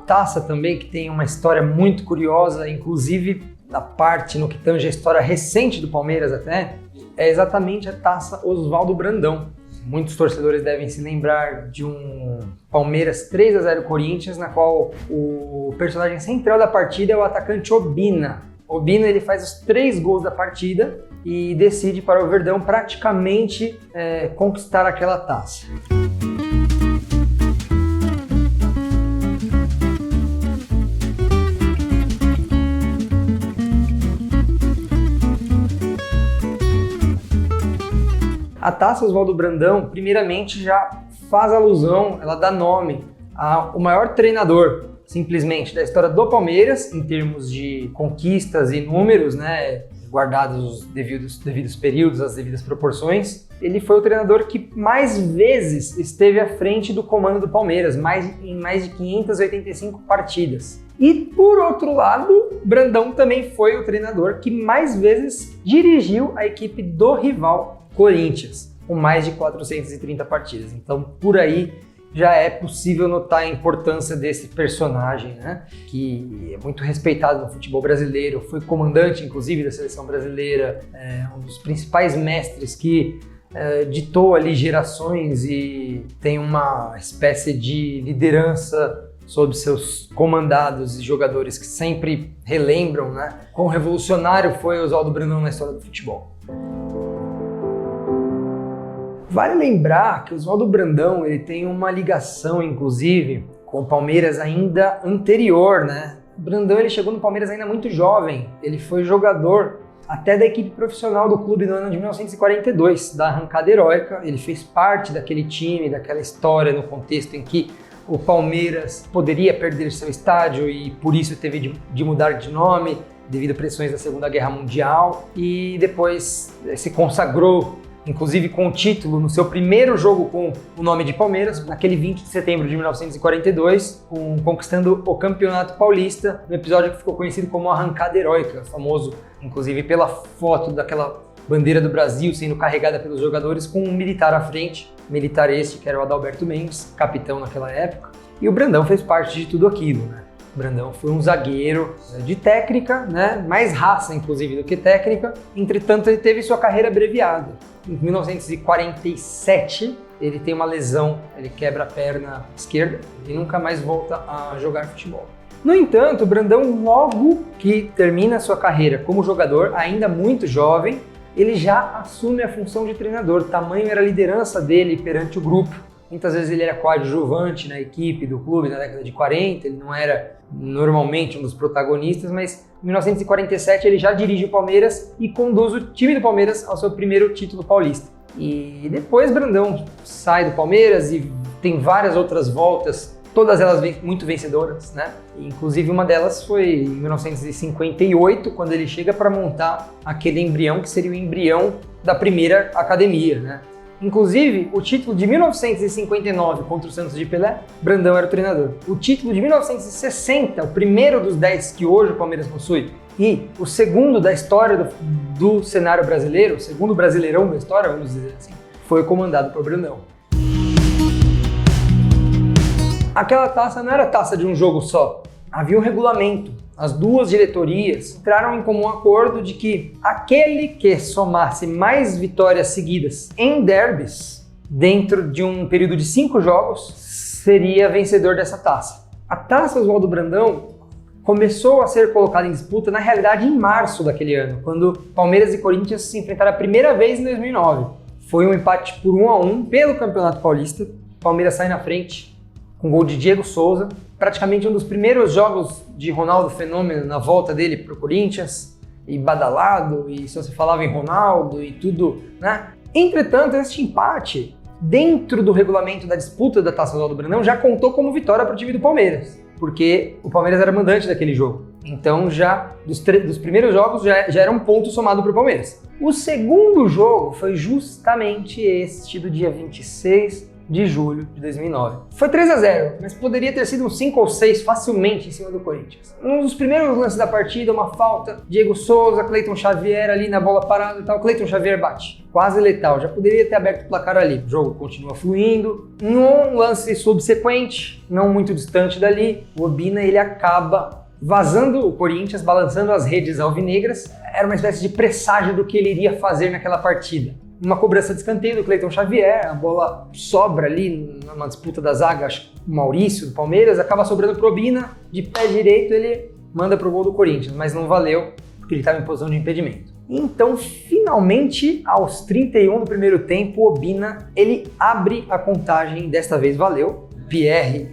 taça também que tem uma história muito curiosa, inclusive da parte no que tange a história recente do Palmeiras até, é exatamente a taça Oswaldo Brandão. Muitos torcedores devem se lembrar de um Palmeiras 3-0 Corinthians, na qual o personagem central da partida é o atacante Obina. Obina ele faz os 3 gols da partida e decide para o Verdão praticamente conquistar aquela taça. A taça Oswaldo Brandão, primeiramente, já faz alusão, ela dá nome ao maior treinador, simplesmente, da história do Palmeiras, em termos de conquistas e números, né, guardados os devidos períodos, as devidas proporções. Ele foi o treinador que mais vezes esteve à frente do comando do Palmeiras, em mais de 585 partidas. E, por outro lado, Brandão também foi o treinador que mais vezes dirigiu a equipe do rival Corinthians, com mais de 430 partidas. Então, por aí já é possível notar a importância desse personagem, né? Que é muito respeitado no futebol brasileiro, foi comandante, inclusive, da seleção brasileira, um dos principais mestres que ditou ali gerações e tem uma espécie de liderança sob seus comandados e jogadores que sempre relembram, né? Quão revolucionário foi Oswaldo Brandão na história do futebol. Vale lembrar que o Oswaldo Brandão ele tem uma ligação, inclusive, com o Palmeiras ainda anterior, né? O Brandão ele chegou no Palmeiras ainda muito jovem, ele foi jogador até da equipe profissional do clube no ano de 1942, da arrancada heróica. Ele fez parte daquele time, daquela história no contexto em que o Palmeiras poderia perder seu estádio e por isso teve de mudar de nome devido a pressões da Segunda Guerra Mundial, e depois se consagrou inclusive com o título no seu primeiro jogo com o nome de Palmeiras, naquele 20 de setembro de 1942, conquistando o Campeonato Paulista, no episódio que ficou conhecido como Arrancada Heróica, famoso inclusive pela foto daquela bandeira do Brasil sendo carregada pelos jogadores com um militar à frente, militar este que era o Adalberto Mendes, capitão naquela época, e o Brandão fez parte de tudo aquilo, né? O Brandão foi um zagueiro de técnica, né? Mais raça inclusive do que técnica, entretanto ele teve sua carreira abreviada. Em 1947 ele tem uma lesão, ele quebra a perna esquerda e nunca mais volta a jogar futebol. No entanto, o Brandão, logo que termina sua carreira como jogador, ainda muito jovem, ele já assume a função de treinador, tamanho era a liderança dele perante o grupo. Muitas vezes ele era coadjuvante na equipe do clube na década de 40, ele não era normalmente um dos protagonistas, mas em 1947 ele já dirige o Palmeiras e conduz o time do Palmeiras ao seu primeiro título paulista. E depois Brandão sai do Palmeiras e tem várias outras voltas, todas elas muito vencedoras, né? Inclusive uma delas foi em 1958, quando ele chega para montar aquele embrião que seria o embrião da primeira academia, né? Inclusive, o título de 1959 contra o Santos de Pelé, Brandão era o treinador. O título de 1960, o primeiro dos 10 que hoje o Palmeiras possui, e o segundo da história do cenário brasileiro, o segundo brasileirão da história, vamos dizer assim, foi comandado por Brandão. Aquela taça não era taça de um jogo só, havia um regulamento. As duas diretorias entraram em comum acordo de que aquele que somasse mais vitórias seguidas em derbys dentro de um período de 5 jogos seria vencedor dessa taça. A taça Oswaldo Brandão começou a ser colocada em disputa, na realidade, em março daquele ano, quando Palmeiras e Corinthians se enfrentaram a primeira vez em 2009. Foi um empate por 1-1 pelo Campeonato Paulista. Palmeiras sai na frente com gol de Diego Souza, praticamente um dos primeiros jogos de Ronaldo Fenômeno na volta dele para o Corinthians, e badalado, e só se falava em Ronaldo e tudo, né? Entretanto, este empate, dentro do regulamento da disputa da Taça Oswaldo Brandão, já contou como vitória para o time do Palmeiras, porque o Palmeiras era mandante daquele jogo. Então, já dos primeiros jogos, já era um ponto somado para o Palmeiras. O segundo jogo foi justamente este do dia 26 de julho de 2009. Foi 3-0, mas poderia ter sido um 5 ou 6 facilmente em cima do Corinthians. Um dos primeiros lances da partida, uma falta, Diego Souza, Cleiton Xavier ali na bola parada e tal, Cleiton Xavier bate. Quase letal, já poderia ter aberto o placar ali. O jogo continua fluindo. Num lance subsequente, não muito distante dali, o Obina ele acaba vazando o Corinthians, balançando as redes alvinegras. Era uma espécie de presságio do que ele iria fazer naquela partida. Uma cobrança de escanteio do Cleiton Xavier, a bola sobra ali numa disputa da zaga, acho que o Maurício do Palmeiras, acaba sobrando pro Obina, de pé direito ele manda pro gol do Corinthians, mas não valeu, porque ele estava em posição de impedimento. Então, finalmente, aos 31 do primeiro tempo, o Obina, ele abre a contagem, desta vez valeu. Pierre,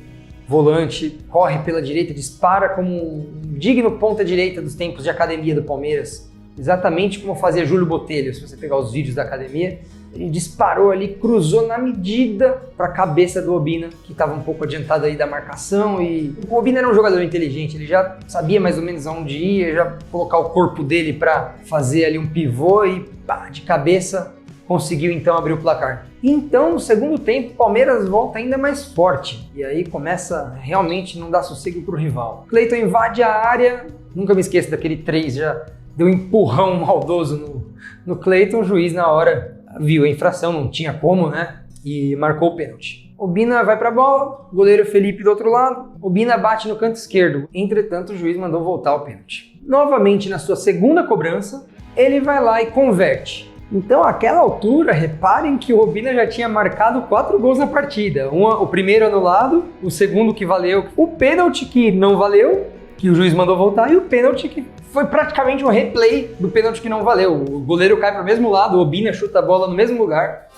volante, corre pela direita, dispara como um digno ponta-direita dos tempos de academia do Palmeiras, exatamente como fazia Júlio Botelho, se você pegar os vídeos da academia. Ele disparou ali, cruzou na medida para a cabeça do Obina, que estava um pouco adiantado aí da marcação. E o Obina era um jogador inteligente, ele já sabia mais ou menos aonde ia, já colocar o corpo dele para fazer ali um pivô e pá, de cabeça conseguiu então abrir o placar. Então, no segundo tempo, o Palmeiras volta ainda mais forte. E aí começa realmente não dar sossego pro rival. Cleiton invade a área, nunca me esqueço daquele 3, já deu um empurrão maldoso no Cleiton, o juiz na hora viu a infração, não tinha como, né? E marcou o pênalti. Obina vai pra bola, goleiro Felipe do outro lado, Obina bate no canto esquerdo. Entretanto, o juiz mandou voltar o pênalti. Novamente, na sua segunda cobrança, ele vai lá e converte. Então, àquela altura, reparem que o Obina já tinha marcado 4 gols na partida. O primeiro anulado, o segundo que valeu, o pênalti que não valeu, que o juiz mandou voltar, e o pênalti que foi praticamente um replay do pênalti que não valeu. O goleiro cai para o mesmo lado, o Obina chuta a bola no mesmo lugar.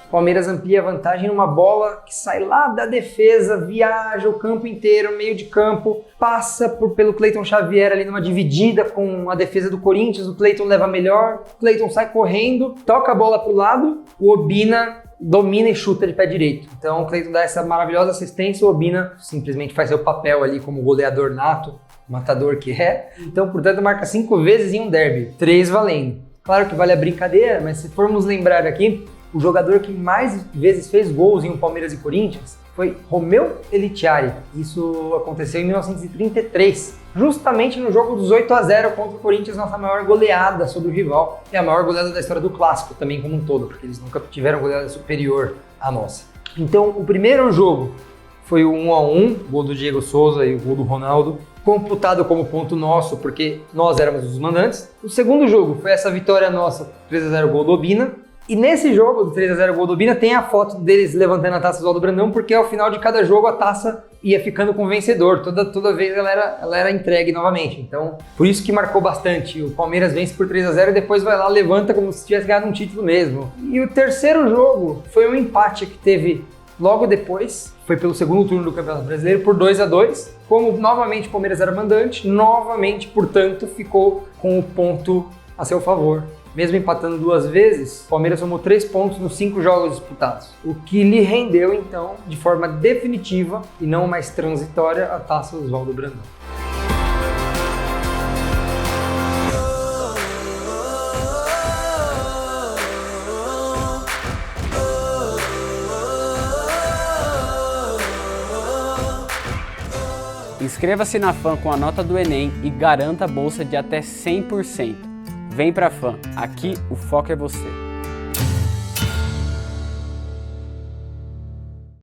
O Palmeiras amplia a vantagem numa bola que sai lá da defesa, viaja o campo inteiro, meio de campo, passa pelo Cleiton Xavier ali numa dividida com a defesa do Corinthians, o Cleiton leva melhor, o Cleiton sai correndo, toca a bola pro lado, o Obina domina e chuta de pé direito. Então o Cleiton dá essa maravilhosa assistência, o Obina simplesmente faz seu papel ali como goleador nato, matador que é. Então, portanto, marca 5 vezes em um derby, 3 valendo. Claro que vale a brincadeira, mas se formos lembrar aqui, o jogador que mais vezes fez gols em um Palmeiras e Corinthians foi Romeu Elitiari. Isso aconteceu em 1933, justamente no jogo dos 8-0 contra o Corinthians, nossa maior goleada sobre o rival, e a maior goleada da história do clássico também como um todo, porque eles nunca tiveram goleada superior à nossa. Então, o primeiro jogo foi o 1-1, gol do Diego Souza e o gol do Ronaldo, computado como ponto nosso, porque nós éramos os mandantes. O segundo jogo foi essa vitória nossa, 3-0 gol do Obina. E nesse jogo do 3-0 gol do Obina tem a foto deles levantando a taça do Oswaldo Brandão, porque ao final de cada jogo a taça ia ficando com o vencedor, toda vez ela era entregue novamente. Então, por isso que marcou bastante. O Palmeiras vence por 3-0 e depois vai lá, levanta como se tivesse ganhado um título mesmo. E o terceiro jogo foi um empate que teve logo depois, foi pelo segundo turno do Campeonato Brasileiro, por 2-2. Como novamente o Palmeiras era mandante, novamente, portanto, ficou com o ponto a seu favor. Mesmo empatando 2 vezes, o Palmeiras somou 3 pontos nos 5 jogos disputados, o que lhe rendeu, então, de forma definitiva e não mais transitória, a taça Oswaldo Brandão. Inscreva-se na FAM com a nota do Enem e garanta a bolsa de até 100%. Vem pra FAM, aqui o foco é você.